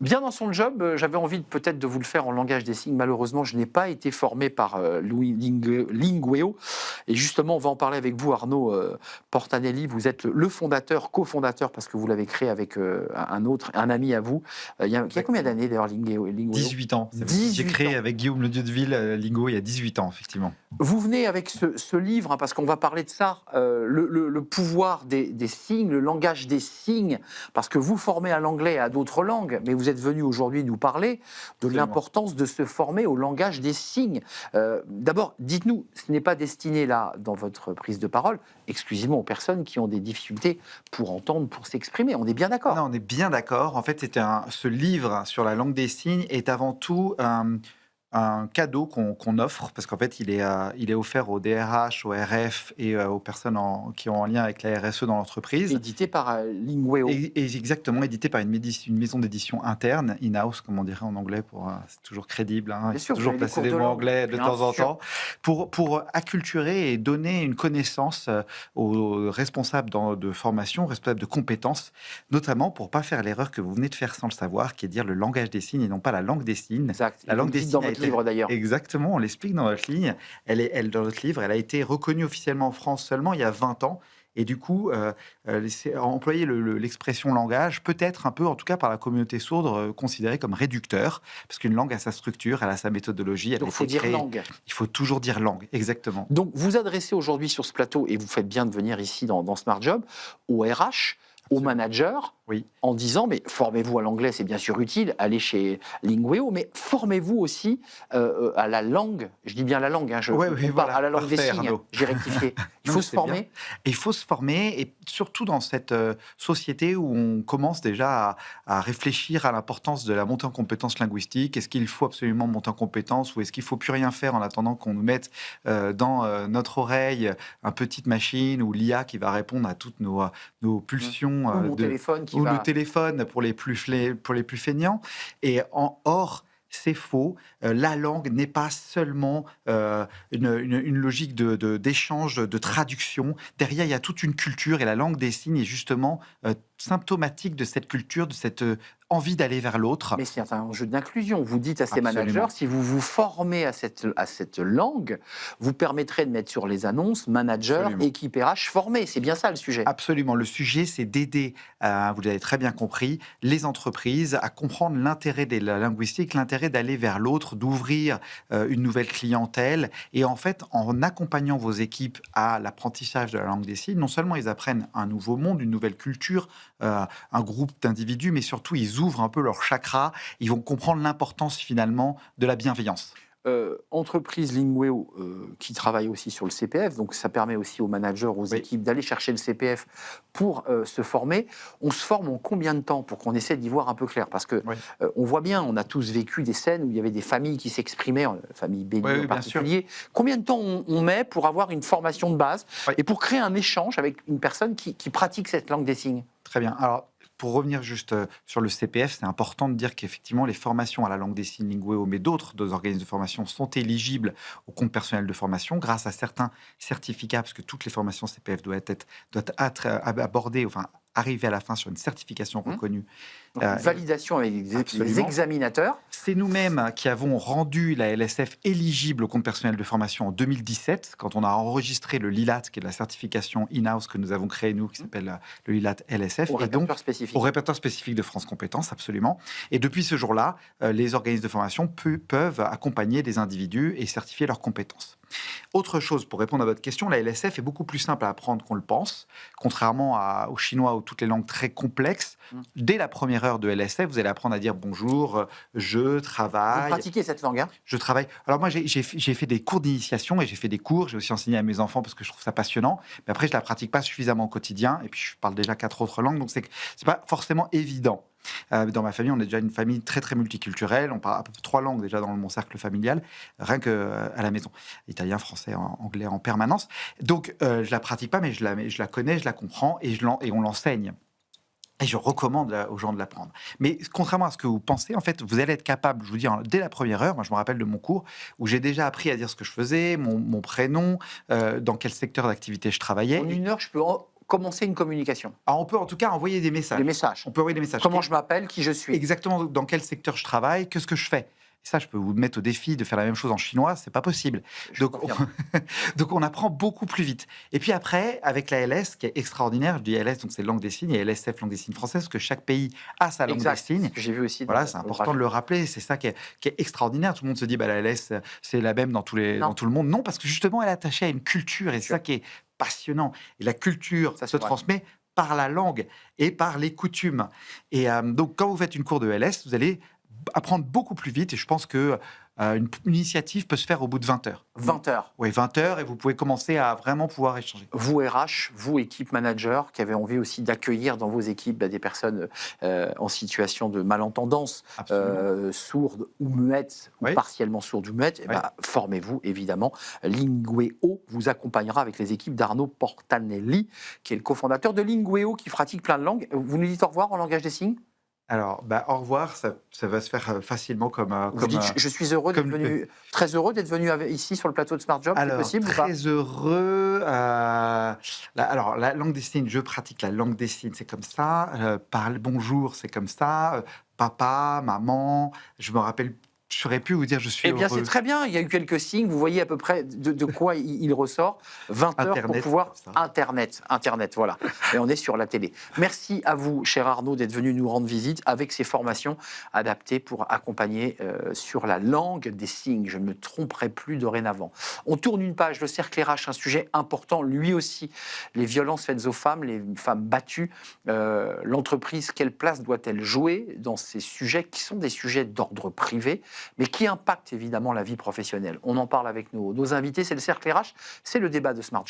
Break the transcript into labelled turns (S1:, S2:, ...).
S1: Bien dans son job, j'avais envie peut-être de vous le faire en langage des signes. Malheureusement, je n'ai pas été formé par Louis Lingueo. Et justement, on va en parler avec vous, Arnaud Portanelli. Vous êtes le fondateur, cofondateur, parce que vous l'avez créé avec un ami à vous. Il y a combien
S2: Exactement.
S1: d'années d'ailleurs, Lingueo?
S2: 18 ans. J'ai
S1: 18
S2: créé
S1: ans.
S2: avec Guillaume Le Dieudeville Lingo il y a 18 ans, effectivement.
S1: Vous venez avec ce livre, hein, parce qu'on va parler de ça, le pouvoir des signes, le langage des signes, parce que vous formez à l'anglais et à d'autres langues, mais vous êtes venu aujourd'hui nous parler de
S2: Absolument.
S1: l'importance de se former au langage des signes. D'abord, dites-nous, ce n'est pas destiné là, dans votre prise de parole, exclusivement aux personnes qui ont des difficultés pour entendre, pour s'exprimer. On est bien d'accord?
S2: Non, on est bien d'accord. En fait, ce livre sur la langue des signes est avant tout un cadeau qu'on offre, parce qu'en fait, il est offert aux DRH, aux RF et aux personnes qui ont un lien avec la RSE dans l'entreprise.
S1: Édité par Lingueo.
S2: Et exactement, édité par une maison d'édition interne, in-house, comme on dirait en anglais, c'est toujours crédible, hein,
S1: Bien
S2: il
S1: sûr,
S2: faut
S1: vous
S2: toujours
S1: avez des
S2: placer
S1: cours
S2: des
S1: de
S2: mots
S1: langue,
S2: anglais de
S1: bien
S2: temps en
S1: sûr.
S2: temps, pour acculturer et donner une connaissance aux responsables de formation, aux responsables de compétences, notamment pour ne pas faire l'erreur que vous venez de faire sans le savoir, qui est de dire le langage des signes et non pas la langue des signes.
S1: Exact.
S2: La
S1: Et vous
S2: langue
S1: le
S2: des
S1: dites
S2: signes
S1: dans
S2: a
S1: votre
S2: été...
S1: livre d'ailleurs.
S2: Exactement, on l'explique dans notre ligne. Dans notre livre, elle a été reconnue officiellement en France seulement il y a 20 ans. Et du coup, employer l'expression langage peut être un peu, en tout cas par la communauté sourde, considéré comme réducteur, parce qu'une langue a sa structure, elle a sa méthodologie, elle
S1: Donc,
S2: a
S1: il faut
S2: été
S1: dire
S2: créée.
S1: langue.
S2: Il faut toujours dire langue, exactement.
S1: Donc, vous adressez aujourd'hui sur ce plateau, et vous faites bien de venir ici dans Smart Job, aux RH, aux
S2: Absolument.
S1: managers,
S2: Oui.
S1: en disant, mais formez-vous à l'anglais, c'est bien sûr utile, allez chez Lingueo, mais formez-vous aussi à la langue, je dis bien la langue, hein,
S2: Oui,
S1: on parle
S2: voilà,
S1: à la langue des
S2: parfait,
S1: signes,
S2: Arnaud.
S1: j'ai rectifié. Il
S2: Non,
S1: faut
S2: mais
S1: se
S2: c'est bien.
S1: former.
S2: Et il faut se former, et surtout dans cette société où on commence déjà à réfléchir à l'importance de la montée en compétences linguistiques. Est-ce qu'il faut absolument monter en compétences, ou est-ce qu'il ne faut plus rien faire en attendant qu'on nous mette dans notre oreille une petite machine ou l'IA qui va répondre à toutes nos pulsions
S1: Ou mon téléphone qui
S2: ou le
S1: va...
S2: téléphone pour les plus feignants. Or, c'est faux. La langue n'est pas seulement une logique d'échange, de traduction. Derrière, il y a toute une culture, et la langue des signes est justement symptomatique de cette culture, de cette envie d'aller vers l'autre.
S1: Mais c'est un enjeu d'inclusion. Vous dites à ces
S2: Absolument.
S1: managers, si vous vous formez à cette langue, vous permettrez de mettre sur les annonces manager,
S2: Absolument.
S1: équipe RH formée. C'est bien ça le sujet.
S2: Absolument. Le sujet, c'est d'aider, vous l'avez très bien compris, les entreprises à comprendre l'intérêt de la linguistique, l'intérêt d'aller vers l'autre, d'ouvrir une nouvelle clientèle. Et en fait, en accompagnant vos équipes à l'apprentissage de la langue des signes, non seulement ils apprennent un nouveau monde, une nouvelle culture, un groupe d'individus, mais surtout ils ouvrent un peu leur chakra. Ils vont comprendre l'importance finalement de la bienveillance.
S1: Entreprise Lingueo qui travaille aussi sur le CPF, donc ça permet aussi aux managers, aux
S2: Oui.
S1: équipes d'aller chercher le CPF pour se former. On se forme en combien de temps pour qu'on essaie d'y voir un peu clair? Parce que
S2: Oui.
S1: on voit bien, on a tous vécu des scènes où il y avait des familles qui s'exprimaient, famille Béni
S2: Oui,
S1: en
S2: bien
S1: particulier. Combien de temps on met pour avoir une formation de base
S2: Oui.
S1: et pour créer un échange avec une personne qui pratique cette langue des signes?
S2: Très bien. Alors, pour revenir juste sur le CPF, c'est important de dire qu'effectivement, les formations à la langue des signes Lingueo, mais d'autres organismes de formation sont éligibles au compte personnel de formation grâce à certains certificats, parce que toutes les formations CPF doivent être abordées, enfin, arriver à la fin sur une certification reconnue.
S1: Donc, une validation avec des
S2: Absolument.
S1: examinateurs.
S2: C'est nous-mêmes qui avons rendu la LSF éligible au compte personnel de formation en 2017, quand on a enregistré le LILAT, qui est la certification in-house que nous avons créée, nous, qui s'appelle le LILAT LSF.
S1: Au répertoire spécifique.
S2: Au répertoire spécifique de France Compétences, absolument. Et depuis ce jour-là, les organismes de formation peuvent accompagner des individus et certifier leurs compétences. Autre chose, pour répondre à votre question, la LSF est beaucoup plus simple à apprendre qu'on le pense, contrairement au chinois ou toutes les langues très complexes. Dès la première heure de LSF, vous allez apprendre à dire bonjour, je
S1: Vous
S2: travaille.
S1: pratiquez cette langue, hein?
S2: Je travaille. Alors moi, j'ai fait des cours d'initiation et j'ai fait des cours. J'ai aussi enseigné à mes enfants parce que je trouve ça passionnant. Mais après, je la pratique pas suffisamment au quotidien. Et puis, je parle déjà 4 autres langues, donc c'est pas forcément évident. Dans ma famille, on est déjà une famille très très multiculturelle. On parle à peu près 3 langues déjà dans mon cercle familial, rien que à la maison. Italien, français, anglais en permanence. Donc, je la pratique pas, mais je la connais, je la comprends et on l'enseigne. Et je recommande aux gens de l'apprendre. Mais contrairement à ce que vous pensez, en fait, vous allez être capable, je vous dis, dès la première heure, moi je me rappelle de mon cours, où j'ai déjà appris à dire ce que je faisais, mon prénom, dans quel secteur d'activité je travaillais.
S1: En une heure, je peux commencer une communication.
S2: Alors, on peut en tout cas envoyer des messages.
S1: Des messages.
S2: On peut envoyer des messages.
S1: Comment je m'appelle, qui je suis.
S2: Exactement dans quel secteur je travaille, qu'est-ce que je fais. Et ça, je peux vous mettre au défi de faire la même chose en chinois, c'est pas possible.
S1: Je
S2: Donc,
S1: confirme.
S2: donc on apprend beaucoup plus vite. Et puis après, avec la LS, qui est extraordinaire, je dis LS, donc c'est langue des signes, et LSF, langue des signes française, parce que chaque pays a sa langue
S1: Exact.
S2: des signes.
S1: C'est ce que j'ai vu aussi.
S2: Voilà, c'est important de le rappeler, c'est ça qui est extraordinaire. Tout le monde se dit, bah, la LS, c'est la même dans tout le monde. Non, parce que justement, elle est attachée à une culture, et c'est ça qui est passionnant. Et la culture
S1: Ça,
S2: se
S1: c'est vrai.
S2: transmet par la langue et par les coutumes. Et donc, quand vous faites une cour de LS, vous allez apprendre beaucoup plus vite. Et je pense que une initiative peut se faire au bout de 20 heures.
S1: 20 heures.
S2: Oui, 20 heures, et vous pouvez commencer à vraiment pouvoir échanger.
S1: Vous RH, vous équipe manager, qui avez envie aussi d'accueillir dans vos équipes des personnes en situation de malentendance,
S2: Absolument.
S1: sourdes ou muettes, ou
S2: Oui.
S1: partiellement sourdes ou muettes,
S2: Oui.
S1: formez-vous évidemment. Lingueo vous accompagnera avec les équipes d'Arnaud Portanelli, qui est le cofondateur de Lingueo, qui pratique plein de langues. Vous nous dites au revoir en langage des signes?
S2: Alors, au revoir, ça va se faire facilement comme...
S1: Vous dites, je suis heureux d'être
S2: comme
S1: venu, très heureux d'être venu ici sur le plateau de Smart Job, c'est
S2: Alors,
S1: possible ou pas?
S2: très heureux. Alors, la langue des signes, je pratique la langue des signes, c'est comme ça. Parle bonjour, c'est comme ça. Papa, maman, je me rappelle, je saurais plus vous dire je suis
S1: Eh bien,
S2: heureux.
S1: c'est très bien. Il y a eu quelques signes. Vous voyez à peu près de quoi il ressort. 20 heures pour
S2: Internet,
S1: pouvoir...
S2: c'est comme
S1: Internet, voilà. Et on est sur la télé. Merci à vous, cher Arnaud, d'être venu nous rendre visite avec ces formations adaptées pour accompagner sur la langue des signes. Je ne me tromperai plus dorénavant. On tourne une page. Le cercle RH, un sujet important, lui aussi. Les violences faites aux femmes, les femmes battues. L'entreprise, quelle place doit-elle jouer dans ces sujets qui sont des sujets d'ordre privé, mais qui impactent évidemment la vie professionnelle. On en parle avec nos invités, c'est le Cercle RH, c'est le débat de Smart Job.